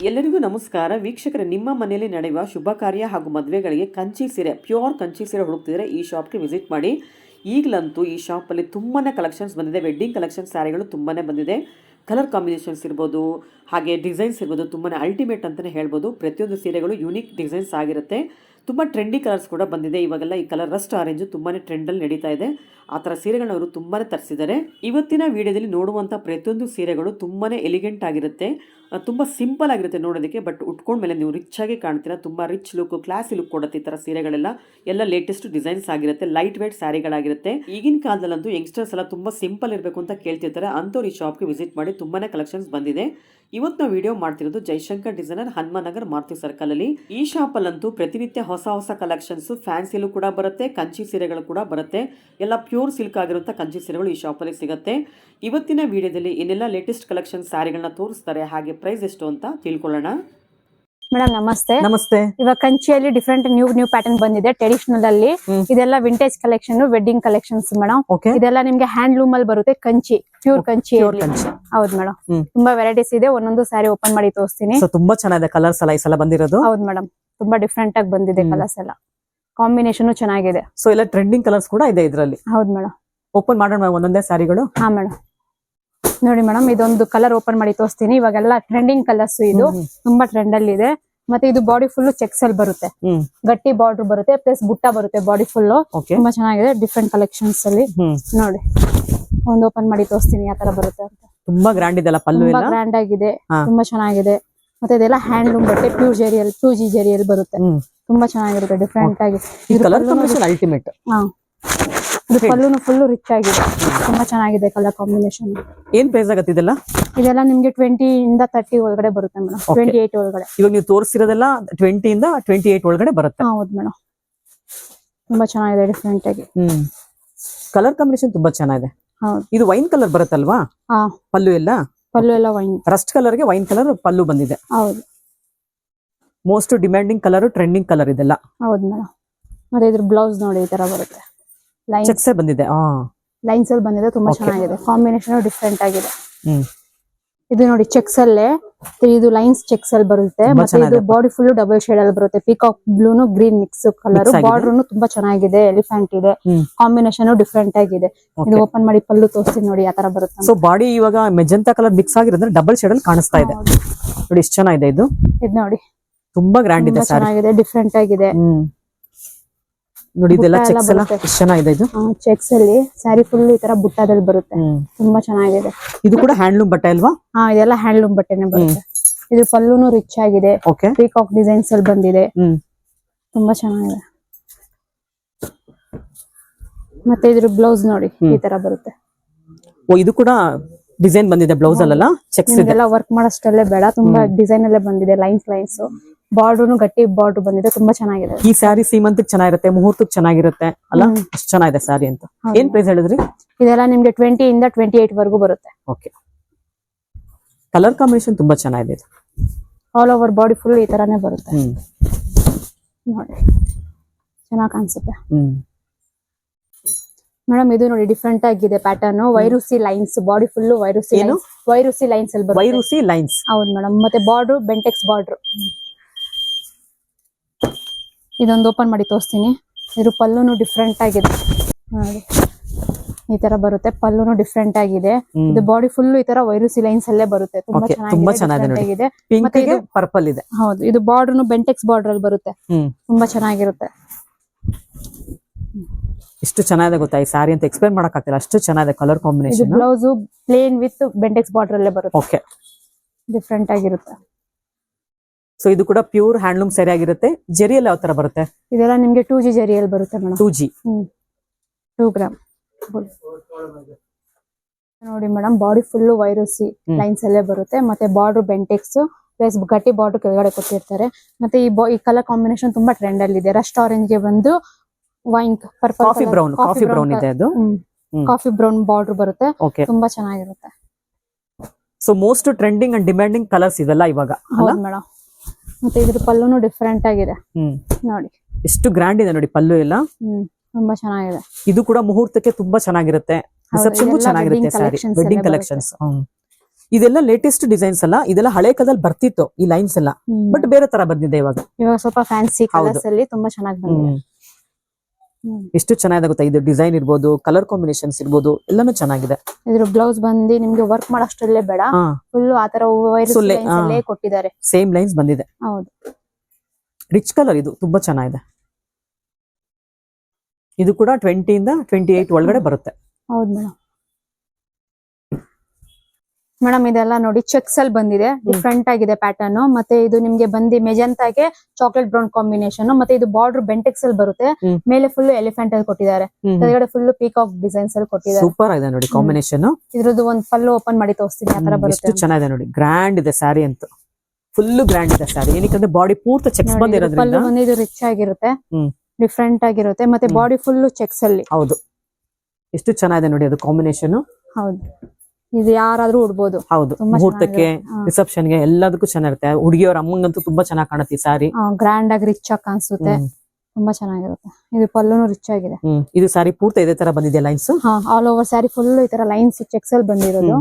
ಎಲ್ಲರಿಗೂ ನಮಸ್ಕಾರ ವೀಕ್ಷಕರೇ, ನಿಮ್ಮ ಮನೆಯಲ್ಲಿ ನಡೆಯುವ ಶುಭ ಕಾರ್ಯ ಹಾಗೂ ಮದುವೆಗಳಿಗೆ ಕಂಚಿ ಸೀರೆ, ಪ್ಯೂರ್ ಕಂಚಿ ಸೀರೆ ಹುಡುಕ್ತಿದ್ರೆ ಈ ಶಾಪ್ಗೆ ವಿಸಿಟ್ ಮಾಡಿ. ಈಗಲಂತೂ ಈ ಶಾಪಲ್ಲಿ ತುಂಬಾ ಕಲೆಕ್ಷನ್ಸ್ ಬಂದಿದೆ. ವೆಡ್ಡಿಂಗ್ ಕಲೆಕ್ಷನ್ ಸ್ಯಾರಿಗಳು ತುಂಬಾ ಬಂದಿದೆ. ಕಲರ್ ಕಾಂಬಿನೇಷನ್ಸ್ ಇರ್ಬೋದು, ಹಾಗೆ ಡಿಸೈನ್ಸ್ ಇರ್ಬೋದು, ತುಂಬಾ ಅಲ್ಟಿಮೇಟ್ ಅಂತಲೇ ಹೇಳ್ಬೋದು. ಪ್ರತಿಯೊಂದು ಸೀರೆಗಳು ಯೂನಿಕ್ ಡಿಸೈನ್ಸ್ ಆಗಿರುತ್ತೆ. ತುಂಬ ಟ್ರೆಂಡಿ ಕಲರ್ಸ್ ಕೂಡ ಬಂದಿದೆ. ಇವಾಗೆಲ್ಲ ಈ ಕಲರ್ ರಸ್ಟ್ ಆರೆಂಜು ತುಂಬಾ ಟ್ರೆಂಡಲ್ಲಿ ನಡೀತಾ ಇದೆ. ಆ ಥರ ಸೀರೆಗಳನ್ನ ಅವರು ತುಂಬಾ ತರಿಸಿದ್ದಾರೆ. ಇವತ್ತಿನ ವಿಡಿಯೋದಲ್ಲಿ ನೋಡುವಂಥ ಪ್ರತಿಯೊಂದು ಸೀರೆಗಳು ತುಂಬಾ ಎಲಿಗೆಂಟ್ ಆಗಿರುತ್ತೆ, ತುಂಬ ಸಿಂಪಲ್ ಆಗಿರುತ್ತೆ ನೋಡೋದಕ್ಕೆ. ಬಟ್ ಉಟ್ಕೊಂಡ್ಮೇಲೆ ನೀವು ರಿಚ್ ಆಗಿ ಕಾಣ್ತೀರಾ. ತುಂಬ ರಿಚ್ ಲುಕ್, ಕ್ಲಾಸಿ ಲುಕ್ ಕೊಡುತ್ತೆ ಈ ಥರ ಸೀರೆಗಳೆಲ್ಲ. ಎಲ್ಲ ಲೇಟೆಸ್ಟ್ ಡಿಸೈನ್ಸ್ ಆಗಿರುತ್ತೆ, ಲೈಟ್ ವೇಟ್ ಸ್ಯಾರಿಗಳಾಗಿರುತ್ತೆ. ಈಗಿನ ಕಾಲದಲ್ಲಂತೂ ಯಂಗ್ಸ್ಟರ್ಸ್ ಎಲ್ಲ ತುಂಬ ಸಿಂಪಲ್ ಇರಬೇಕು ಅಂತ ಕೇಳ್ತಿರ್ತಾರೆ. ಅಂಥವ್ರು ಈ ಶಾಪ್ಗೆ ವಿಸಿಟ್ ಮಾಡಿ. ತುಂಬಾ ಕಲೆಕ್ಷನ್ಸ್ ಬಂದಿದೆ. ಇವತ್ತು ನಾವು ವಿಡಿಯೋ ಮಾಡ್ತಿರೋದು ಜಯಶಂಕರ್ ಡಿಸೈನರ್, ಹನುಮಾನಗರ್, ಮಾರುತಿ ಸರ್ಕಲ್ ಅಲ್ಲಿ. ಈ ಶಾಪಲ್ಲಂತೂ ಪ್ರತಿನಿತ್ಯ ಹೊಸ ಫ್ಯಾನ್ಸಿ ಫ್ಯಾನ್ಸಿಲು ಕೂಡ ಬರುತ್ತೆ, ಕಂಚಿ ಸೀರೆಗಳು ಕೂಡ ಬರುತ್ತೆ. ಎಲ್ಲ ಪ್ಯೂರ್ ಸಿಲ್ಕ್ ಆಗಿರುವಂಥ ಕಂಚಿ ಸೀರೆಗಳು ಈ ಶಾಪಲ್ಲಿ ಸಿಗುತ್ತೆ. ಇವತ್ತಿನ ವಿಡಿಯೋದಲ್ಲಿ ಏನೆಲ್ಲ ಲೇಟೆಸ್ಟ್ ಕಲೆಕ್ಷನ್ ಸ್ಯಾರಿಗಳನ್ನ ತೋರಿಸ್ತಾರೆ, ಹಾಗೆ ಪ್ರೈಸ್ ಎಷ್ಟು ಅಂತ ತಿಳ್ಕೊಳ್ಳೋಣ. ಮೇಡಮ್ ನಮಸ್ತೆ. ನಮಸ್ತೆ. ಇವಾಗ ಕಂಚಿಯಲ್ಲಿ ಡಿಫ್ರೆಂಟ್ ನ್ಯೂ ಪ್ಯಾಟರ್ನ್ ಬಂದಿದೆ. ಟ್ರೆಡಿಷನಲ್ ಅಲ್ಲಿ ಇದೆಲ್ಲ vintage collection, wedding collections madam. ಇದೆಲ್ಲ ನಿಮ್ಗೆ ಹ್ಯಾಂಡ್ಲೂಮ್ ಅಲ್ಲಿ ಬರುತ್ತೆ. ಕಂಚಿ, ಪ್ಯೂರ್ ಕಂಚಿ. ಹೌದು ಮೇಡಮ್, ತುಂಬಾ ವೆರೈಟೀಸ್ ಇದೆ. ಒಂದೊಂದು ಸ್ಯಾರಿ ಓಪನ್ ಮಾಡಿ ತೋರಿಸ್ತೀನಿ. ತುಂಬಾ ಚೆನ್ನಾಗಿದೆ ಕಲರ್ಸ್ ಎಲ್ಲ ಈ ಸಲ ಬಂದಿರೋದು. ಹೌದು ಮೇಡಮ್, ತುಂಬಾ ಡಿಫ್ರೆಂಟ್ ಆಗಿ ಬಂದಿದೆ ಕಲರ್ಸ್ ಎಲ್ಲ. ಕಾಂಬಿನೇಷನ್ ಚೆನ್ನಾಗಿದೆ. ಸೊ ಎಲ್ಲ ಟ್ರೆಂಡಿಂಗ್ ಕಲರ್ಸ್ ಕೂಡ ಇದೆ ಇದರಲ್ಲಿ. ಹೌದು ಮೇಡಮ್. ಓಪನ್ ಮಾಡೋಣ ಒಂದೊಂದೇ ಸ್ಯಾರಿಗಳು. ಹಾ ಮೇಡಮ್, ನೋಡಿ ಮೇಡಮ್, ಇದೊಂದು ಕಲರ್ ಓಪನ್ ಮಾಡಿ ತೋರಿಸ್ತೀನಿ. ಇವಾಗೆಲ್ಲ ಟ್ರೆಂಡಿಂಗ್ ಕಲರ್ಸ್ ಇದು, ತುಂಬಾ ಟ್ರೆಂಡ್ ಅಲ್ಲಿ ಇದೆ. ಮತ್ತೆ ಇದು ಬಾಡಿ ಫುಲ್ ಚೆಕ್ಸ್ ಅಲ್ಲಿ ಬರುತ್ತೆ, ಗಟ್ಟಿ ಬಾರ್ಡರ್ ಬರುತ್ತೆ, ಪ್ಲಸ್ ಬುಟ್ಟ ಬರುತ್ತೆ ಬಾಡಿ ಫುಲ್. ತುಂಬಾ ಚೆನ್ನಾಗಿದೆ. ಡಿಫ್ರೆಂಟ್ ಕಲೆಕ್ಷನ್ಸ್ ಅಲ್ಲಿ ನೋಡಿ, ಒಂದು ಓಪನ್ ಮಾಡಿ ತೋರಿಸ್ತೀನಿ ಯಾವ ತರ ಬರುತ್ತೆ ಅಂತ. ತುಂಬಾ ಗ್ರ್ಯಾಂಡ್ ಇದೆ, ಪಲ್ಲು ತುಂಬಾ ಗ್ರ್ಯಾಂಡ್ ಆಗಿದೆ, ತುಂಬಾ ಚೆನ್ನಾಗಿದೆ. ಮತ್ತೆ ಇದೆಲ್ಲ ಹ್ಯಾಂಡ್ಲೂಮ್ ಬಟ್ಟೆ, ಪ್ಯೂರ್ ಜೆರಿಯಲ್ಲಿ, 2G ಜೆರಿಯಲ್ಲಿ ಬರುತ್ತೆ. ತುಂಬಾ ಚೆನ್ನಾಗಿರುತ್ತೆ, ಡಿಫ್ರೆಂಟ್ ಆಗಿ. ಅಲ್ಟಿಮೇಟ್. ಇದು ಪಲ್ಲುನು ಫುಲ್ ರಿಚ್ ಆಗಿದೆ, ತುಂಬಾ ಚೆನ್ನಾಗಿದೆ ಕಲರ್ ಕಾಂಬಿನೇಷನ್. ಏನ್ ಪ್ರೈಸ್ ಆಗತ್ತೆ ಇದೆಲ್ಲ? ಇದೆಲ್ಲ ನಿಮ್ಗೆ 20 ಇಂದ 30 ಒಳಗಡೆ ಬರುತ್ತೆ ಮೇಡಮ್. 28 ಒಳಗಡೆ. ಇವಾಗ ನೀವು ತೋರಿಸಿರೋದೆಲ್ಲ 20 ಇಂದ 28 ಒಳಗಡೆ ಬರುತ್ತೆ. ಹೌದು ಮೇಡಮ್, ತುಂಬಾ ಚೆನ್ನಾಗಿದೆ, ಡಿಫ್ರೆಂಟ್ ಆಗಿ. ಕಲರ್ ಕಾಂಬಿನೇಷನ್ ತುಂಬಾ ಚೆನ್ನಾಗಿದೆ. ಹೌದು, ಇದು ವೈನ್ ಕಲರ್ ಬರುತ್ತಲ್ವಾ? ಪಲ್ಲು ಎಲ್ಲ ವೈನ್ ರಸ್ಟ್ ಕಲರ್ ಗೆ ವೈನ್ ಕಲರ್ ಪಲ್ಲು ಬಂದಿದೆ. ಹೌದು, most demanding colour, trending colour ಇದೆಲ್ಲ. ಹೌದು ಮೇಡಮ್. ಮತ್ತೆ ಇದ್ರ ಬ್ಲೌಸ್ ನೋಡಿ ಈ ತರ ಬರುತ್ತೆ, ಚೆಕ್ಸ್ ಬಂದಿದೆ, ಲೈನ್ಸ್ ಅಲ್ಲಿ ಬಂದಿದೆ. ತುಂಬಾ ಚೆನ್ನಾಗಿದೆ, ಕಾಂಬಿನೇಷನ್ ಡಿಫ್ರೆಂಟ್ ಆಗಿದೆ. ಇದು ನೋಡಿ ಚೆಕ್ಸ್ ಅಲ್ಲೇ, ಇದು ಲೈನ್ಸ್ ಚೆಕ್ಸ್ ಅಲ್ಲಿ ಬರುತ್ತೆ. ಮತ್ತೆ ಇದು ಬಾಡಿ ಫುಲ್ ಡಬಲ್ ಶೇಡ್ ಅಲ್ಲಿ ಬರುತ್ತೆ. ಪಿಕಾಕ್ ಬ್ಲೂನು ಗ್ರೀನ್ ಮಿಕ್ಸ್ ಕಲರ್. ಬಾರ್ಡರ್ ತುಂಬಾ ಚೆನ್ನಾಗಿದೆ, ಎಲಿಫೆಂಟ್ ಇದೆ. ಕಾಂಬಿನೇಷನ್ ಡಿಫ್ರೆಂಟ್ ಆಗಿದೆ. ಇದು ಓಪನ್ ಮಾಡಿ ಪಲ್ಲು ತೋರಿಸ್ತೀನಿ ನೋಡಿ ಯಾವ ತರ ಬರುತ್ತೆ. ಸೊ ಬಾಡಿ ಇವಾಗ ಮೆಜೆಂಟಾ ಕಲರ್ ಮಿಕ್ಸ್ ಆಗಿರೋದ್ರೆ ಡಬಲ್ ಶೇಡ್ ಅಲ್ಲಿ ಕಾಣಿಸ್ತಾ ಇದೆ ನೋಡಿ, ಎಷ್ಟು ಚೆನ್ನಾಗಿದೆ ಇದು. ಇದು ನೋಡಿ, ತುಂಬಾ ಗ್ರ್ಯಾಂಡ್ ಇದೆ, ಚೆನ್ನಾಗಿದೆ, ಡಿಫ್ರೆಂಟ್ ಆಗಿದೆ ನೋಡಿ. ಇದೆಲ್ಲ ಚೆಕ್ಸ್ ಎಲ್ಲ ಎಷ್ಟು ಚೆನ್ನಾಗಿದೆ. ಇದು ಚೆಕ್ಸ್ ಅಲ್ಲಿ ಸ್ಯಾರಿ ಫುಲ್ ಈ ತರ ಬುಟ್ಟದಲ್ಲಿ ಬರುತ್ತೆ, ತುಂಬಾ ಚೆನ್ನಾಗಿದೆ. ಇದು ಕೂಡ ಹ್ಯಾಂಡ್ಲೂಮ್ ಬಟ್ಟೆ ಅಲ್ವಾ? ಇದೆಲ್ಲ ಹ್ಯಾಂಡ್ಲೂಮ್ ಬಟ್ಟೆನೆ ಬರುತ್ತೆ. ಇದು ಪಲ್ಲುನು ರಿಚ್ ಆಗಿದೆ, ಪೀಕಾಕ್ ಡಿಸೈನ್ಸ್ ಅಲ್ಲಿ ಬಂದಿದೆ. ತುಂಬಾ ಚೆನ್ನಾಗಿದೆ. ಮತ್ತೆ ಇದ್ರ ಬ್ಲೌಸ್ ನೋಡಿ ಈ ತರ ಬರುತ್ತೆ. ಇದು ಕೂಡ ಡಿಸೈನ್ ಬಂದಿದೆ ಬ್ಲೌಸ್ ಅಲ್ಲ, ಚೆಕ್ಸ್ ಇದೆಲ್ಲ ವರ್ಕ್ ಮಾಡೋಷ್ಟಲ್ಲೇ ಬೇಡ, ತುಂಬಾ ಡಿಸೈನ್ ಅಲ್ಲೇ ಬಂದಿದೆ. ಲೈನ್ಸ್ ಬಾರ್ಡರ್ನು ಗಟ್ಟಿ ಬಾರ್ಡರ್ ಬಂದಿದೆ, ತುಂಬಾ ಚೆನ್ನಾಗಿದೆ. ಈ ಸ್ಯಾರಿ ಸೀಮಂತಕ್ಕೆ ಚೆನ್ನಾಗಿರುತ್ತೆ, ಮುಹೂರ್ತಕ್ಕೆ ಚೆನ್ನಾಗಿರುತ್ತೆ ಅಲ್ಲ, ಅಷ್ಟು ಚೆನ್ನಾಗಿದೆ ಸ್ಯಾರಿ ಅಂತ. ಏನ್ ಪ್ರೈಸ್ ಹೇಳಿದ್ರಿ? ಇದೆಲ್ಲ ನಿಮ್ಗೆ 20 ಇಂದ 28 ವರೆಗೂ ಬರುತ್ತೆ. ಓಕೆ, ಕಲರ್ ಕಾಂಬಿನೇಷನ್ ತುಂಬಾ ಚೆನ್ನಾಗಿದೆ. ಇದು ಆಲ್ ಓವರ್ ಬಾಡಿ ಫುಲ್ ಈ ತರಾನೇ ಬರುತ್ತೆ ನೋಡಿ, ಚೆನ್ನಾಗಿ ಕಾಣಿಸುತ್ತೆ ಮೇಡಮ್. ಇದು ನೋಡಿ ಡಿಫ್ರೆಂಟ್ ಆಗಿದೆ ಪ್ಯಾಟರ್ನ್. ವೈರುಸಿ ಲೈನ್ಸ್, ಬಾಡಿ ಫುಲ್ ವೈರುಸಿ ಲೈನ್ಸ್ ಅಲ್ಲಿ ಬರುತ್ತೆ. ವೈರುಸಿ ಲೈನ್ಸ್, ಹೌದು ಮೇಡಮ್. ಮತ್ತೆ ಬಾರ್ಡರ್ ಬೆಂಟೆಕ್ಸ್ ಬಾರ್ಡರ್. ಇದೊಂದು ಓಪನ್ ಮಾಡಿ ತೋರಿಸ್ತೀನಿ. ಇದು ಪಲ್ಲುನು ಡಿಫ್ರೆಂಟ್ ಆಗಿದೆ ನೋಡಿ, ಈ ತರ ಬರುತ್ತೆ. ಪಲ್ಲುನು ಡಿಫ್ರೆಂಟ್ ಆಗಿದೆ. ಇದು ಬಾಡಿ ಫುಲ್ ಈ ತರ ವೈರುಸಿ ಲೈನ್ಸ್ ಅಲ್ಲೇ ಬರುತ್ತೆ. ತುಂಬಾ ಚೆನ್ನಾಗಿದೆ. ಮತ್ತೆ ಇದು ಪರ್ಪಲ್ ಇದೆ. ಹೌದು, ಇದು ಬಾರ್ಡರ್ನು ಬೆಂಟೆಕ್ಸ್ ಬಾರ್ಡರ್ ಅಲ್ಲಿ ಬರುತ್ತೆ. ತುಂಬಾ ಚೆನ್ನಾಗಿರುತ್ತೆ. ಎಷ್ಟು ಚೆನ್ನಾಗಿದೆ ಗೊತ್ತಾ ಈ ಸ್ಯಾರಿ ಅಂತ ಎಕ್ಸ್ಪ್ಲೇನ್ ಮಾಡಕ್ ಆಗ್ತಿಲ್ಲ, ಅಷ್ಟು ಚೆನ್ನಾಗಿದೆ colour combination. Blouse plain with Bentex border ಅಲ್ಲೇ ಬರುತ್ತೆ. ಓಕೆ, ಡಿಫ್ರೆಂಟ್ ಆಗಿರುತ್ತೆ. ಸೊ ಇದು ಕೂಡ ಪ್ಯೂರ್ ಹ್ಯಾಂಡ್ಲೂಮ್ ಸ್ಯಾರಿ ಆಗಿರುತ್ತೆ. ಜೆರಿಯಲ್ಲಿ ಯಾವ ತರ ಬರುತ್ತೆ? ಇದೆಲ್ಲ ನಿಮ್ಗೆ 2G ಜೆರಿಯಲ್ಲಿ ಬರುತ್ತೆ ಮೇಡಮ್. 2G 2 ಗ್ರಾಮ್ ನೋಡಿ ಮೇಡಮ್. ಬಾಡಿ ಫುಲ್ ವೈರುಸಿ ಲೈನ್ಸ್ ಅಲ್ಲೇ ಬರುತ್ತೆ. ಮತ್ತೆ ಬಾರ್ಡರ್ ಬೆಂಟೆಕ್ಸ್ ಪ್ಲಸ್ ಗಟ್ಟಿ ಬಾರ್ಡರ್ ಕೆಳಗಡೆ ಕೊಟ್ಟಿರ್ತಾರೆ. ಮತ್ತೆ ಈ ಕಲರ್ ಕಾಂಬಿನೇಷನ್ ತುಂಬಾ ಟ್ರೆಂಡ್ ಅಲ್ಲಿ ಇದೆ. ರಸ್ಟ್ ಆರೆಂಜ್ ಗೆ ಬಂದು ವೈನ್ ಪರ್ಪಲ್, ಕಾಫಿ ಬ್ರೌನ್ ಇದೆ. ಅದು ಕಾಫಿ ಬ್ರೌನ್ ಬಾರ್ಡರ್ ಬರುತ್ತೆ, ತುಂಬಾ ಚೆನ್ನಾಗಿರುತ್ತೆ. So most trending and demanding colours ಇವೆಲ್ಲ ಇವಾಗ. ಹೌದು ಮೇಡಮ್. ಮತ್ತೆ ಇದ್ರ ಪಲ್ಲುನು ಡಿಫ್ರೆಂಟ್ ಆಗಿದೆ ನೋಡಿ, ಎಷ್ಟು ಗ್ರ್ಯಾಂಡ್ ಇದೆ ನೋಡಿ ಪಲ್ಲು ಎಲ್ಲ. ತುಂಬಾ ಚೆನ್ನಾಗಿದೆ. ಇದು ಕೂಡ ಮುಹೂರ್ತಕ್ಕೆ ತುಂಬಾ ಚೆನ್ನಾಗಿರುತ್ತೆ, ರಿಸೆಪ್ಷನ್ಗೂ ಚೆನ್ನಾಗಿರುತ್ತೆ ಸ್ಯಾರಿ. ವೆಡ್ಡಿಂಗ್ ಕಲೆಕ್ಷನ್ಸ್ ಇದೆಲ್ಲ ಲೇಟೆಸ್ಟ್ ಡಿಸೈನ್ಸ್ ಅಲ್ಲ, ಇದೆಲ್ಲ ಹಳೆ ಕಾಲದಲ್ಲಿ ಬರ್ತಿತ್ತು ಈ ಲೈನ್ಸ್ ಎಲ್ಲ, ಬಟ್ ಬೇರೆ ತರ ಬಂದಿದೆ ಇವಾಗ. ಇವಾಗ ಸ್ವಲ್ಪ ಫ್ಯಾನ್ಸಿ ಕಲರ್ಸ್ ಅಲ್ಲಿ ತುಂಬಾ ಚೆನ್ನಾಗಿ ಬಂದಿದೆ. ಎಷ್ಟು ಚೆನ್ನಾಗಿದೆ ಗೊತ್ತಾ, ಇದು ಡಿಸೈನ್ ಇರ್ಬೋದು, ಕಲರ್ ಕಾಂಬಿನೇಷನ್ಸ್ ಇರ್ಬೋದು, ಎಲ್ಲಾನು ಚೆನ್ನಾಗಿದೆ. ಇದ್ರ ಬ್ಲೌಸ್ ಬಂದು ನಿಮ್ಗೆ ವರ್ಕ್ ಮಾಡೋಷ್ಟರಲ್ಲೇ ಬೇಡ, ಫುಲ್ ಆತರ ಅಲ್ಲೇ ಕೊಟ್ಟಿದ್ದಾರೆ. ಸೇಮ್ ಲೈನ್ಸ್ ಬಂದಿದೆ. ಹೌದು, ರಿಚ್ ಕಲರ್, ಇದು ತುಂಬಾ ಚೆನ್ನಾಗಿದೆ. ಇದು ಕೂಡ 20 ಇಂದ 28 ಒಳಗಡೆ ಬರುತ್ತೆ. ಹೌದು ಮೇಡಮ್. ಮೇಡಮ್ ಇದೆಲ್ಲ ನೋಡಿ ಚೆಕ್ಸ್ ಅಲ್ಲಿ ಬಂದಿದೆ, ಡಿಫ್ರೆಂಟ್ ಆಗಿದೆ ಪ್ಯಾಟರ್ನ್. ಮತ್ತೆ ಇದು ನಿಮ್ಗೆ ಬಂದಿ ಮೆಜೆಂಟಾಗೆ ಚಾಕ್ಲೇಟ್ ಬ್ರೌನ್ ಕಾಂಬಿನೇಷನ್. ಮತ್ತೆ ಇದು ಬಾರ್ಡರ್ ಬೆಂಟೆಕ್ಸ್ ಅಲ್ಲಿ ಬರುತ್ತೆ, ಮೇಲೆ ಫುಲ್ ಎಲಿಫೆಂಟ್ ಅಲ್ಲಿ ಕೊಟ್ಟಿದ್ದಾರೆ, ಕೆಳಗಡೆ ಫುಲ್ ಪೀಕಾಕ್ ಡಿಸೈನ್ಸ್ ಅಲ್ಲಿ ಕೊಟ್ಟಿದ್ದಾರೆ. ಸೂಪರ್ ಆಗಿದೆ ನೋಡಿ ಕಾಂಬಿನೇಷನ್. ಇದ್ರದ್ದು ಒಂದು ಪಲ್ಲು ಓಪನ್ ಮಾಡಿ ತೋರಿಸ್ತೀನಿ, ಆ ತರ ಬರುತ್ತೆ. ಎಷ್ಟು ಚೆನ್ನಾಗಿದೆ ನೋಡಿ, ಗ್ರ್ಯಾಂಡ್ ಇದೆ ಸ್ಯಾರಿ ಅಂತ, ಫುಲ್ ಗ್ರ್ಯಾಂಡ್ ಇದೆ ಸ್ಯಾರಿ. ಏನಕ್ಕೆ ಬಾಡಿ ಪೂರ್ತಿ ಚೆಕ್ಸ್ ಬಂದಿರೋದ್ರಿಂದ ಪಲ್ಲು ಬಂದು ಇದು ರಿಚ್ ಆಗಿರುತ್ತೆ, ಡಿಫ್ರೆಂಟ್ ಆಗಿರುತ್ತೆ. ಮತ್ತೆ ಬಾಡಿ ಫುಲ್ ಚೆಕ್ಸ್ ಅಲ್ಲಿ. ಹೌದು, ಎಷ್ಟು ಚೆನ್ನಾಗಿದೆ ನೋಡಿ ಅದು ಕಾಂಬಿನೇಷನ್. ಹೌದು, ಇದು ಯಾರಾದ್ರೂ ಉಡ್ಬೋದು. ಹೌದು, ಮುಹೂರ್ತಕ್ಕೆ, ರಿಸೆಪ್ಷನ್ ಗೆ ಎಲ್ಲದಕ್ಕೂ ಚೆನ್ನಾಗಿರುತ್ತೆ. ಹುಡುಗಿಯವರ ಅಮ್ಮಂಗಂತೂ ತುಂಬಾ ಚೆನ್ನಾಗಿ ಕಾಣುತ್ತೆ ಈ ಸಾರಿ. ಗ್ರ್ಯಾಂಡ್ ಆಗಿ ರಿಚ್ ಆಗಿ ಕಾಣಿಸುತ್ತೆ, ತುಂಬಾ ಚೆನ್ನಾಗಿರುತ್ತೆ. ಇದು ಪಲ್ಲುನು ರಿಚ್ ಆಗಿದೆ. ಇದು ಸಾರಿ ಪೂರ್ತಿ ಇದೇ ತರ ಬಂದಿದೆ lines. All over sari full ಈ ತರ ಲೈನ್ಸ್ ಚೆಕ್ಸ್ ಅಲ್ಲಿ ಬಂದಿರೋದು,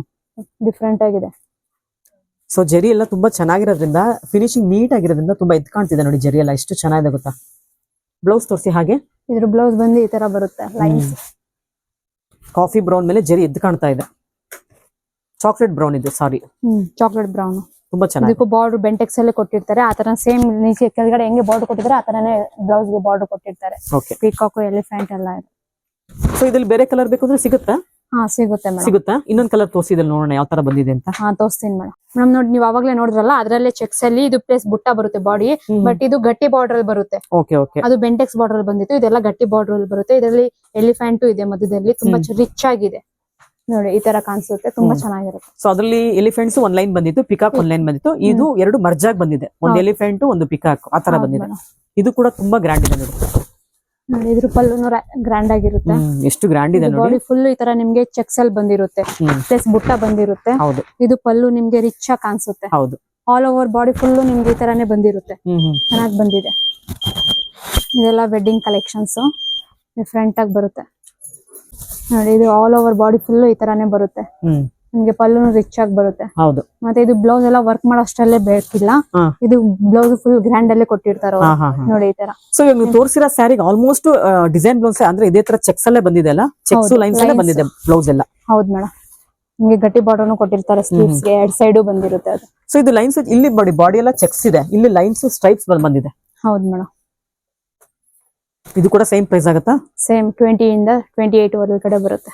ಡಿಫ್ರೆಂಟ್ ಆಗಿದೆ. ಸೊ ಜರಿ ಎಲ್ಲ ತುಂಬಾ ಚೆನ್ನಾಗಿರೋದ್ರಿಂದ, ಫಿನಿಶಿಂಗ್ ನೀಟ್ ಆಗಿರೋದ್ರಿಂದ ತುಂಬಾ ಎದ್ದು ಕಾಣ್ತಿದೆ ನೋಡಿ. ಜರಿ ಎಲ್ಲ ಎಷ್ಟು ಚೆನ್ನಾಗಿದೆ ಗೊತ್ತಾ. ಬ್ಲೌಸ್ ತೋರಿಸಿ ಹಾಗೆ. ಇದ್ರ ಬ್ಲೌಸ್ ಬಂದು ಈ ತರ ಬರುತ್ತೆ, ಲೈನ್ಸ್ ಕಾಫಿ ಬ್ರೌನ್ ಮೇಲೆ ಜರಿ ಎದ್ದು ಕಾಣ್ತಾ ಇದೆ. ಚಾಕ್ಲೇಟ್ ಬ್ರೌನ್ ಇದೆ ಸಾರಿ, ಚಾಕ್ಲೇಟ್ ಬ್ರೌನ್ ತುಂಬಾ ಚೆನ್ನಾಗಿ. ಇದಕ್ಕೂ ಬಾರ್ಡರ್ ಬೆಂಟೆಕ್ಸ್ ಅಲ್ಲೇ ಕೊಟ್ಟಿರ್ತಾರೆ, ಆತರ ಸೇಮ್ ನೀಚೆ ಕೆಳಗಡೆ ಹೆಂಗೆ ಬಾರ್ಡರ್ ಕೊಟ್ಟಿದ್ದಾರೆ ಆತರನೇ ಬ್ಲೌಸ್ ಗೆ ಬಾರ್ಡರ್ ಕೊಟ್ಟಿರ್ತಾರೆ. ಪೀಕಾಕ್ ಎಲಿಫೆಂಟ್ ಎಲ್ಲ ಇದೆ. ಸೊ ಇದ್ರಲ್ಲಿ ಬೇರೆ ಕಲರ್ ಬೇಕು ಅಂದ್ರೆ ಸಿಗುತ್ತಾ? ಸಿಗುತ್ತೆ ಮೇಡಮ್. ಸಿಗುತ್ತಾ? ಇನ್ನೊಂದ್ ಕಲರ್ ತೋರಿಸಿದಲ್ಲಿ ನೋಡೋಣ ಯಾವ ತರ ಬಂದಿದೆ ಅಂತ. ತೋರಿಸ್ತೀನಿ ಮೇಡಮ್. ಮೇಡಮ್ ನೋಡಿ, ನೀವು ಅವಾಗ್ಲೇ ನೋಡಿದ್ರಲ್ಲ, ಅದ್ರಲ್ಲೇ ಚೆಕ್ಸ್ ಅಲ್ಲಿ ಇದು ಪ್ಲೇಸ್ ಬುಟ್ಟ ಬರುತ್ತೆ ಬಾಡಿ, ಬಟ್ ಇದು ಗಟ್ಟಿ ಬಾರ್ಡರ್ ಅಲ್ಲಿ ಬರುತ್ತೆ. ಅದು ಬೆಂಟೆಕ್ಸ್ ಬಾರ್ಡರ್ ಅಲ್ಲಿ ಬಂದಿತ್ತು, ಇದೆಲ್ಲ ಗಟ್ಟಿ ಬಾರ್ಡರ್ ಅಲ್ಲಿ ಬರುತ್ತೆ. ಇದರಲ್ಲಿ ಎಲಿಫೆಂಟ್ ಇದೆ ಮಧ್ಯದಲ್ಲಿ, ತುಂಬಾ ರಿಚ್ ಆಗಿದೆ ನೋಡಿ, ಈ ತರ ಕಾಣಿಸುತ್ತೆ, ತುಂಬಾ ಚೆನ್ನಾಗಿರುತ್ತೆ. ಸೊ ಅದ್ರಲ್ಲಿ ಎಲಿಫೆಂಟ್ಸ್ ಒಂದ್ ಲೈನ್ ಬಂದಿತ್ತು, ಪಿಕಾಕ್ ಒಂದ್ ಲೈನ್ ಬಂದಿತ್ತು. ಇದು ಎರಡು ಮರ್ಜ್ ಆಗಿ ಬಂದಿದೆ, ಒಂದು ಎಲಿಫೆಂಟ್ ಒಂದು ಪಿಕಾಕ್ ಆ ತರ ಬಂದಿದೆ. ಇದು ಕೂಡ ತುಂಬಾ ಗ್ರ್ಯಾಂಡ್ ಇದೆ ನೋಡಿ. ಇದ್ರ ಪಲ್ಲುನು ಗ್ರ್ಯಾಂಡ್ ಆಗಿರುತ್ತೆ, ಎಷ್ಟು ಗ್ರ್ಯಾಂಡ್ ಇದೆ ನೋಡಿ. ಫುಲ್ ಈ ತರ ನಿಮ್ಗೆ ಚೆಕ್ಸ್ ಅಲ್ಲಿ ಬಂದಿರುತ್ತೆ, ಪ್ಲಸ್ ಬುಟ್ಟ ಬಂದಿರುತ್ತೆ. ಹೌದು, ಇದು ಪಲ್ಲು ನಿಮ್ಗೆ ರಿಚ್ ಆಗಿ ಕಾಣಿಸುತ್ತೆ. ಹೌದು, ಆಲ್ ಓವರ್ ಬಾಡಿ ಫುಲ್ ನಿಮ್ಗೆ ಈ ತರಾನೇ ಬಂದಿರುತ್ತೆ, ಚೆನ್ನಾಗಿ ಬಂದಿದೆ. ಇದೆಲ್ಲ ವೆಡ್ಡಿಂಗ್ ಕಲೆಕ್ಷನ್ಸ್, ಡಿಫ್ರೆಂಟ್ ಆಗಿ ಬರುತ್ತೆ ನೋಡಿ. ಇದು ಆಲ್ ಓವರ್ ಬಾಡಿ ಫುಲ್ ಈ ತರಾನೇ ಬರುತ್ತೆ, ನಿಮ್ಗೆ ಪಲ್ಲುನು ರಿಚ್ ಆಗಿ ಬರುತ್ತೆ. ಹೌದು, ಮತ್ತೆ ಇದು ಬ್ಲೌಸ್ ಎಲ್ಲ ವರ್ಕ್ ಮಾಡೋ ಅಷ್ಟರಲ್ಲೇ ಬೇಕಿಲ್ಲ, ಇದು ಬ್ಲೌಸ್ ಫುಲ್ ಗ್ರ್ಯಾಂಡ್ ಅಲ್ಲೇ ಕೊಟ್ಟಿರ್ತಾರ ನೋಡಿ ಈ ತರ. ಸೊ ಇವಾಗ ನೀವು ತೋರಿಸಿರೋ ಸ್ಯಾರಿಗೆ ಆಲ್ಮೋಸ್ಟ್ ಡಿಸೈನ್ ಬ್ಲೌಸ್ ಅಂದ್ರೆ ಇದೇ ತರ ಚೆಕ್ಸ್ ಅಲ್ಲೇ ಬಂದಿದೆ ಅಲ್ಲ, ಚೆಕ್ಸ್ ಲೈನ್ಸ್ ಅಲ್ಲೇ ಬಂದಿದೆ ಬ್ಲೌಸ್ ಎಲ್ಲ. ಹೌದು ಮೇಡಮ್, ನಿಮ್ಗೆ ಗಟ್ಟಿ ಬಾರ್ಡರ್ನು ಕೊಟ್ಟಿರ್ತಾರೆ, ಸ್ಲೀವ್ಸ್ ಗೆ ಎರಡ್ ಸೈಡ್ ಬಂದಿರುತ್ತೆ ಅದು. ಸೊ ಇದು ಲೈನ್ಸ್ ಇಲ್ಲಿ ಬಾಡಿ ಎಲ್ಲ ಚೆಕ್ಸ್ ಇದೆ, ಇಲ್ಲಿ ಲೈನ್ಸ್ ಸ್ಟ್ರೈಪ್ಸ್ ಬಂದಿದೆ. ಹೌದು ಮೇಡಮ್. ಇದು ಕೂಡ ಸೇಮ್ ಪ್ರೈಸ್ ಆಗುತ್ತಾ? ಸೇಮ್ 20 ಇಂದ 28 ಒಳಗಡೆ ಬರುತ್ತೆ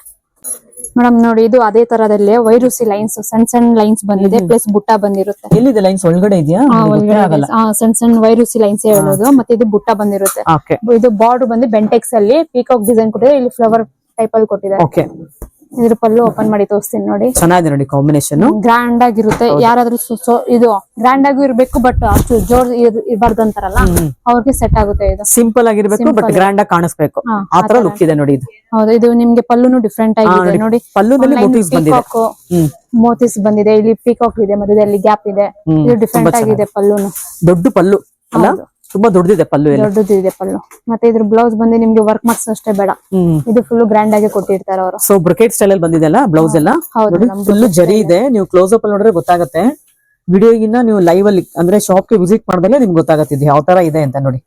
ಮೇಡಮ್. ನೋಡಿ, ಇದು ಅದೇ ತರದಲ್ಲೇ ವೈರೂಸಿ ಲೈನ್ಸ್, ಸಣ್ಣ ಸಣ್ಣ ಲೈನ್ಸ್ ಬಂದಿದೆ, ಪ್ಲಸ್ ಬುಟ್ಟ ಬಂದಿರುತ್ತೆ. ಎಲ್ಲಿದೆ ಲೈನ್ಸ್ ಒಳಗಡೆ ಇದೆಯಾ? ಸಣ್ಣ ಸಣ್ಣ ವೈರೂಸಿ ಲೈನ್ಸ್ ಹೇಳೋದು. ಮತ್ತೆ ಇದು ಬುಟ್ಟ ಬಂದಿರುತ್ತೆ. ಇದು ಬಾರ್ಡರ್ ಬಂದು ಬೆಂಟೆಕ್ಸ್ ಅಲ್ಲಿ ಪೀಕಾಕ್ ಡಿಸೈನ್ ಕೊಟ್ಟಿದೆ, ಇಲ್ಲಿ ಫ್ಲವರ್ ಟೈಪ್ ಅಲ್ಲಿ ಕೊಟ್ಟಿದ್ದಾರೆ. ಇದ್ರ ಪಲ್ಲು ಓಪನ್ ಮಾಡಿ ತೋರಿಸ್ತೀನಿ ನೋಡಿ. ಚೆನ್ನಾಗಿದೆ ನೋಡಿ ಕಾಂಬಿನೇಷನ್, ಗ್ರ್ಯಾಂಡ್ ಆಗಿರುತ್ತೆ. ಯಾರಾದ್ರೂ ಇದು ಗ್ರ್ಯಾಂಡ್ ಆಗಿ ಇರ್ಬೇಕು, ಬಟ್ ಅಷ್ಟು ಜೋರ್ ಇರಬಾರ್ದು ಅಂತಾರಲ್ಲ, ಅವ್ರಿಗೆ ಸೆಟ್ ಆಗುತ್ತೆ. ಇದು ಸಿಂಪಲ್ ಆಗಿರ್ಬೇಕು, ಬಟ್ ಗ್ರ್ಯಾಂಡ್ ಆಗಿ ಕಾಣಿಸ್ಬೇಕು, ಆ ತರ ಲುಕ್ ಇದೆ ನೋಡಿ ಇದು. ಹೌದು, ಇದು ನಿಮ್ಗೆ ಪಲ್ಲುನು ಡಿಫ್ರೆಂಟ್ ಆಗಿದೆ ನೋಡಿ. ಪಲ್ಲುನಲ್ಲಿ ಮೋತಿಸ್ ಬಂದಿದೆ, ಇಲ್ಲಿ ಪೀಕಾಕ್ ಇದೆ, ಮಧ್ಯದಲ್ಲಿ ಗ್ಯಾಪ್ ಇದೆ. ಇದು ಡಿಫ್ರೆಂಟ್ ಆಗಿದೆ ಪಲ್ಲುನು, ದೊಡ್ಡ ಪಲ್ಲು ಅಲ್ಲ, ತುಂಬಾ ದೊಡ್ಡದಿದೆ ಪಲ್ಲು, ದೊಡ್ಡದಿದೆ ಪಲ್ಲು. ಮತ್ತೆ ಇದ್ರ ಬ್ಲೌಸ್ ಬಂದು ನಿಮ್ಗೆ ವರ್ಕ್ ಮಾಡ್ಸೋ ಅಷ್ಟೇ ಬೇಡ, ಇದು ಫುಲ್ ಗ್ರ್ಯಾಂಡ್ ಆಗಿ ಕೊಟ್ಟಿರ್ತಾರೆ ಅವರು. ಸೊ ಬ್ರೊಕೆಟ್ ಸ್ಟೈಲ್ ಅಲ್ಲಿ ಬಂದಿದೆ ಅಲ್ಲ ಬ್ಲೌಸ್ ಎಲ್ಲ, ಫುಲ್ ಜರಿ ಇದೆ. ನೀವು ಕ್ಲೋಸ್ ಅಪ್ ಅಲ್ಲಿ ನೋಡಿದ್ರೆ ಗೊತ್ತಾಗುತ್ತೆ, ವಿಡಿಯೋಗಿನ್ನ ನೀವು ಲೈವ್ ಅಲ್ಲಿ ಅಂದ್ರೆ ಶಾಪ್ ಗೆ ವಿಸಿಟ್ ಮಾಡಿದ್ರೆ ನಿಮ್ಗೆ ಗೊತ್ತಾಗತ್ತಿದೆ ಯಾವ ತರ ಇದೆ ಅಂತ ನೋಡಿ.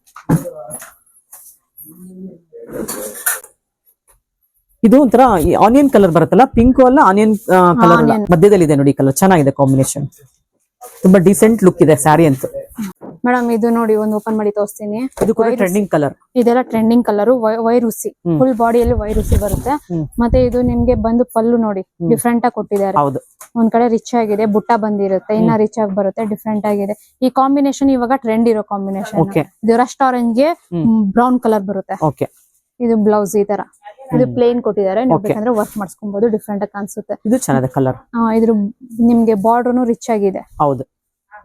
ಇದು ಒಂಥರ ಆನಿಯನ್ ಕಲರ್ ಬರುತ್ತಲ್ಲ, ಪಿಂಕ್ ಅಲ್ಲ ಆನಿಯನ್ ಕಲರ್ ಮಧ್ಯದಲ್ಲಿ ಇದೆ ನೋಡಿ ಕಲರ್, ಚೆನ್ನಾಗಿದೆ ಕಾಂಬಿನೇಷನ್, ತುಂಬಾ ಡಿಸೆಂಟ್ ಲುಕ್ ಇದೆ ಸ್ಯಾರಿ ಅಂತ. ಮೇಡಮ್ ಇದು ನೋಡಿ, ಒಂದು ಓಪನ್ ಮಾಡಿ ತೋರಿಸ್ತೀನಿ. ಇದು ಕೂಡ ಟ್ರೆಂಡಿಂಗ್ ಕಲರ್, ಇದೆಲ್ಲ ಟ್ರೆಂಡಿಂಗ್ ಕಲರ್, ವೈರೂಸಿ ಫುಲ್ ಬಾಡಿಯಲ್ಲಿ ವೈರೂಸಿ ಬರುತ್ತೆ. ಮತ್ತೆ ಇದು ನಿಮ್ಗೆ ಬಂದು ಪಲ್ಲು ನೋಡಿ ಡಿಫ್ರೆಂಟ್ ಆಗಿ ಕೊಟ್ಟಿದ್ದಾರೆ. ಹೌದು, ಒಂದ್ ಕಡೆ ರಿಚ್ ಆಗಿದೆ, ಬುಟ್ಟ ಬಂದಿರುತ್ತೆ, ಇನ್ನ ರಿಚ್ ಆಗಿ ಬರುತ್ತೆ, ಡಿಫ್ರೆಂಟ್ ಆಗಿದೆ. ಈ ಕಾಂಬಿನೇಷನ್ ಇವಾಗ ಟ್ರೆಂಡ್ ಇರೋ ಕಾಂಬಿನೇಷನ್. ಇದು ರಸ್ಟ್ ಆರೆಂಜ್ ಗೆ ಬ್ರೌನ್ ಕಲರ್ ಬರುತ್ತೆ. ಇದು ಬ್ಲೌಸ್ ಈ ತರ, ಇದು ಪ್ಲೇನ್ ಕೊಟ್ಟಿದ್ದಾರೆ, ನೀವು ಬೇಕಂದ್ರೆ ವರ್ಕ್ ಮಾಡಿಸ್ಕೊಬಹುದು, ಡಿಫ್ರೆಂಟ್ ಆಗಿ ಕಾಣಿಸುತ್ತೆ. ಇದು ಚೆನ್ನಾಗಿದೆ ಕಲರ್. ಇದ್ರ ನಿಮ್ಗೆ ಬಾರ್ಡರ್ನು ರಿಚ್ ಆಗಿದೆ. ಹೌದು,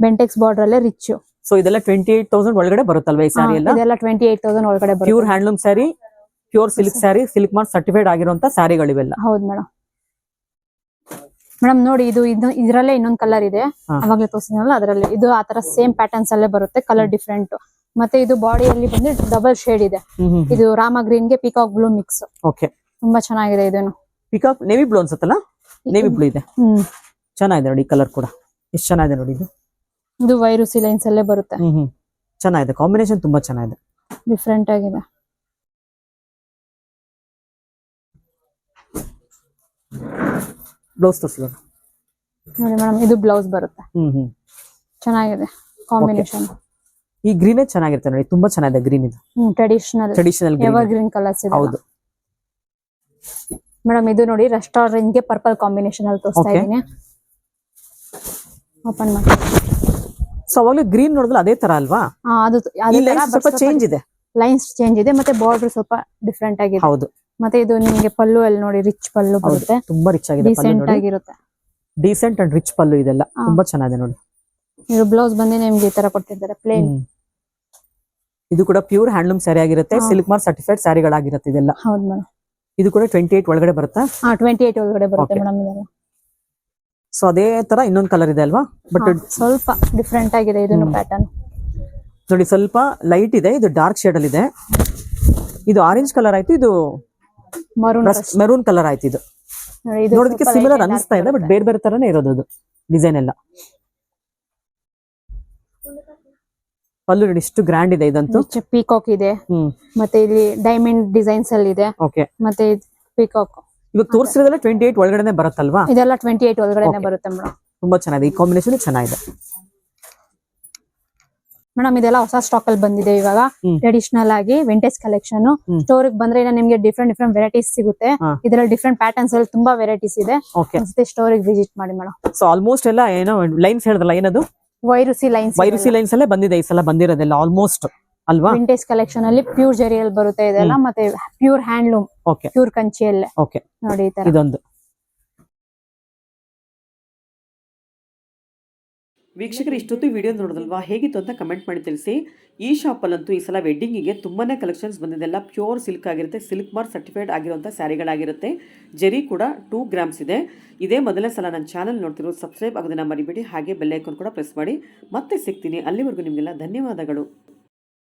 ಬೆಂಟೆಕ್ಸ್ ಬಾರ್ಡರ್ ಅಲ್ಲೇ ರಿಚ್. ಸೊ ಇದೆಲ್ಲ 28,000 ಒಳಗಡೆ ಬರುತ್ತಲ್ವಾ ಈ ಸ್ಯಾರಿ ಎಲ್ಲ? ಇದೆಲ್ಲ 28,000 ಒಳಗಡೆ ಬರುತ್ತೆ. Pure handloom sari, pure silk sari, silk mark certified ಆಗಿರುವಂತ ಸ್ಯಾರಿಗಳಿವೆಲ್ಲ. ಹೌದು ಮೇಡಮ್. ಮೇಡಮ್ ನೋಡಿ, ಇದು ಇದ್ರಲ್ಲೇ ಇನ್ನೊಂದು ಕಲರ್ ಇದೆ, ಅವಾಗಲೇ ತೋರಿಸಿದ್ನಲ್ಲ ಅದರಲ್ಲಿ. ಇದು ಆತರ ಸೇಮ್ ಪ್ಯಾಟರ್ನ್ಸ್ ಅಲ್ಲೇ ಬರುತ್ತೆ, ಕಲರ್ ಡಿಫ್ರೆಂಟ್. ಮತ್ತೆ ಇದು ಬಾಡಿಯಲ್ಲಿ ಬಂದು ಡಬಲ್ ಶೇಡ್ ಇದೆ. ಇದು ರಾಮ ಗ್ರೀನ್ ಗೆ ಪಿಕಾಕ್ ಬ್ಲೂ ಮಿಕ್ಸ್. ತುಂಬಾ ಚೆನ್ನಾಗಿದೆ. ಇದನ್ನು ಪಿಕಾಕ್ ನೇವಿ ಬ್ಲೂ ಅನ್ಸುತ್ತಲ್ಲ, ನೇವಿ ಬ್ಲೂ ಇದೆ, ಚೆನ್ನಾಗಿದೆ ನೋಡಿ ಕಲರ್ ಕೂಡ ಎಷ್ಟು ಚೆನ್ನಾಗಿದೆ ನೋಡಿ ಇದು. ಇದು ವೈರುಸಿ ಲೈನ್ಸ್ ಅಲ್ಲೇ ಬರುತ್ತೆ, ಚೆನ್ನಾಗಿದೆ ಕಾಂಬಿನೇಷನ್ ತುಂಬಾ ಚೆನ್ನಾಗಿದೆ. ಡಿಫ್ರೆಂಟ್ ಆಗಿದೆ. ಬ್ಲೌಸ್ ತೋರಿಸಿ ನೋಡಿ ಮೇಡಮ್, ಇದು ಬ್ಲೌಸ್ ಬರುತ್ತೆ. ಚೆನ್ನಾಗಿದೆ ಕಾಂಬಿನೇಷನ್. ಈ ಗ್ರೀನೇ ಚೆನ್ನಾಗಿರುತ್ತೆ ನೋಡಿ, ತುಂಬಾ ಚೆನ್ನಾಗಿದೆ ಗ್ರೀನ್ ಇದು. ಟ್ರೆಡಿಷನಲ್ ಎವರ್ ಗ್ರೀನ್ ಕಲರ್ಸ್ ಇದೆ. ಹೌದು ಮೇಡಮ್, ಇದು ನೋಡಿ ರೆಸ್ಟೋರೆಂಟ್ ಗೆ ಪರ್ಪಲ್ ಕಾಂಬಿನೇಷನ್ ಅಲ್ಲಿ ತೋರಿಸ್ತಾ ಇದೀನಿ. ಓಪನ್ ಮಾಡಿ. ಸೊ ಅವಾಗಲೇ ಗ್ರೀನ್ ನೋಡಿದ್ರೆ ಅದೇ ತರ ಅಲ್ವಾ? ಅದು ಸ್ವಲ್ಪ ಚೇಂಜ್ ಇದೆ, ಲೈನ್ಸ್ ಚೇಂಜ್ ಇದೆ, ಮತ್ತೆ ಬಾರ್ಡರ್ ಸ್ವಲ್ಪ ಡಿಫ್ರೆಂಟ್ ಆಗಿದೆ. ಹೌದು. ಮತ್ತೆ ಇದು ನಿಮಗೆ ಪಲ್ಲು ಅಲ್ಲಿ ನೋಡಿ ರಿಚ್ ಪಲ್ಲು ಬರುತ್ತೆ, ತುಂಬಾ ರಿಚ್ ಆಗಿದೆ, ಡಿಸೆಂಟ್ ಆಗಿರುತ್ತೆ. ಡಿಸೆಂಟ್ ಅಂಡ್ ರಿಚ್ ಪಲ್ಲು ಇದೆಲ್ಲ ತುಂಬಾ ಚೆನ್ನಾಗಿದೆ ನೋಡಿ. ಇದು ಬ್ಲೌಸ್ ಬಂದು ನಿಮ್ಗೆ ಈ ತರ ಕೊಟ್ಟಿದ್ದಾರೆ ಪ್ಲೇನ್. ಇದು ಕೂಡ ಪ್ಯೂರ್ ಹ್ಯಾಂಡ್ಲೂಮ್ ಸ್ಯಾರಿ ಆಗಿರುತ್ತೆ, ಸಿಲ್ಕ್ ಮಾರ್ಕ್ ಸರ್ಟಿಫೈಡ್ ಸ್ಯಾರಿಗಳಾಗಿರುತ್ತೆ ಇದೆಲ್ಲ. ಹೌದು ಮೇಡಮ್. ಇದು ಕೂಡ 28 ಒಳಗಡೆ ಬರುತ್ತಾ? 28 ಒಳಗಡೆ ಬರುತ್ತೆ ಮೇಡಮ್ ಇದೆಲ್ಲ. ಸೊ ಅದೇ ತರ ಇನ್ನೊಂದು ಕಲರ್ ಇದೆ ಅಲ್ವಾ, ಬಟ್ ಸ್ವಲ್ಪ ಡಿಫ್ರೆಂಟ್ ಆಗಿದೆ ಇದನ್ನು ಪ್ಯಾಟರ್ನ್ ನೋಡಿ. ಸ್ವಲ್ಪ ಲೈಟ್ ಇದೆ, ಇದು ಡಾರ್ಕ್ ಶೇಡ್ ಅಲ್ಲಿ ಇದೆ. ಇದು ಆರೆಂಜ್ ಕಲರ್ ಆಯ್ತು, ಇದು ಮೆರೂನ್ ಕಲರ್ ಆಯ್ತು. ಇದು ನೋಡೋದಕ್ಕೆ ಸಿಮಿಲರ್ ಅನಿಸ್ತಾ ಇದೆ, ಬಟ್ ಬೇರೆ ಬೇರೆ ತರನೇ ಇರೋದು ಅದು ಡಿಸೈನ್ ಎಲ್ಲ. ಪಲ್ಲು ನೋಡಿ ಇಷ್ಟು ಗ್ರ್ಯಾಂಡ್ ಇದೆ, ಇದಂತೂ ಪೀಕಾಕ್ ಇದೆ, ಮತ್ತೆ ಇಲ್ಲಿ ಡೈಮಂಡ್ ಡಿಸೈನ್ಸ್ ಅಲ್ಲಿ ಇದೆ. ಓಕೆ, ಮತ್ತೆ ಪೀಕಾಕ್ ಇವಾಗ ತೋರಿಸಿರೋದೆಲ್ಲ 28 ಒಳಗಡೆ ಬರುತ್ತಲ್ವಾ? ಇದೆಲ್ಲ 28 ಒಳಗಡೆ ಬರುತ್ತೆ ಮೇಡಮ್. ತುಂಬಾ ಚೆನ್ನಾಗಿದೆ, ಈ ಕಾಂಬಿನೇಷನ್ ಚೆನ್ನಾಗಿದೆ ಮೇಡಮ್. ಇದೆಲ್ಲ ಹೊಸ ಸ್ಟಾಕ್ ಅಲ್ಲಿ ಬಂದಿದೆ ಇವಾಗ, ಟ್ರೆಡಿಷನಲ್ ಆಗಿ ವಿಂಟೇಜ್ ಕಲೆಕ್ಷನ್. ಸ್ಟೋರ್ ಬಂದ್ರೆ ನಿಮ್ಗೆ ಡಿಫ್ರೆಂಟ್ ವೆರೈಟೀಸ್ ಸಿಗುತ್ತೆ. ಇದರಲ್ಲಿ ಡಿಫ್ರೆಂಟ್ ಪ್ಯಾಟರ್ನ್ಸ್ ಅಲ್ಲಿ ತುಂಬಾ ವೆರೈಟೀಸ್ ಇದೆ. ಸ್ಟೋರ್ ವಿಸಿಟ್ ಮಾಡಿ ಮೇಡಮ್. ಸೊ ಆಲ್ಮೋಸ್ಟ್ ಎಲ್ಲ ಏನೋ ಲೈನ್ಸ್ ಹೇಳಿದ್ರಲ್ಲ, ಏನದು ವೈರುಸಿ ಲೈನ್ಸ್ ಅಲ್ಲೇ ಬಂದಿದೆ ಈ ಸಲ ಬಂದಿರೋದೆಲ್ಲ ಆಲ್ಮೋಸ್ಟ್ ಅಲ್ವಾ? ವಿಂಟೇಜ್ ಕಲೆಕ್ಷನ್ ಅಲ್ಲಿ ಪ್ಯೂರ್ ಜರಿಯಲ್ಲಿ ಬರುತ್ತೆ ಇದೆಲ್ಲ, ಮತ್ತೆ ಪ್ಯೂರ್ ಹ್ಯಾಂಡ್ಲೂಮ್, ಪ್ಯೂರ್ ಕಂಚಿಯಲ್ಲೇ ನೋಡಿ ಈ ತರ. ಇದೊಂದು ವೀಕ್ಷಕರು ಇಷ್ಟೊತ್ತು ವಿಡಿಯೋ ನೋಡಿದಲ್ವಾ, ಹೇಗಿತ್ತು ಅಂತ ಕಮೆಂಟ್ ಮಾಡಿ ತಿಳಿಸಿ. ಈ ಶಾಪಲ್ಲಂತೂ ಈ ಸಲ ವೆಡ್ಡಿಂಗಿಗೆ ತುಂಬಾ ಕಲೆಕ್ಷನ್ಸ್ ಬಂದಿದೆಲ್ಲ ಪ್ಯೂರ್ ಸಿಲ್ಕ್ ಆಗಿರುತ್ತೆ, ಸಿಲ್ಕ್ ಮಾರ್ಕ್ ಸರ್ಟಿಫೈಡ್ ಆಗಿರುವಂಥ ಸ್ಯಾರಿಗಳಾಗಿರುತ್ತೆ. ಜರಿ ಕೂಡ 2 ಗ್ರಾಮ್ಸ್ ಇದೆ. ಇದೇ ಮೊದಲನೇ ಸಲ ನನ್ನ ಚಾನಲ್ ನೋಡ್ತಿರೋ ಸಬ್ಸ್ಕ್ರೈಬ್ ಆಗೋದನ್ನ ಮರಿಬೇಡಿ, ಹಾಗೆ ಬೆಲ್ ಐಕಾನ್ ಕೂಡ ಪ್ರೆಸ್ ಮಾಡಿ. ಮತ್ತೆ ಸಿಗ್ತೀನಿ, ಅಲ್ಲಿವರೆಗೂ ನಿಮಗೆಲ್ಲ ಧನ್ಯವಾದಗಳು.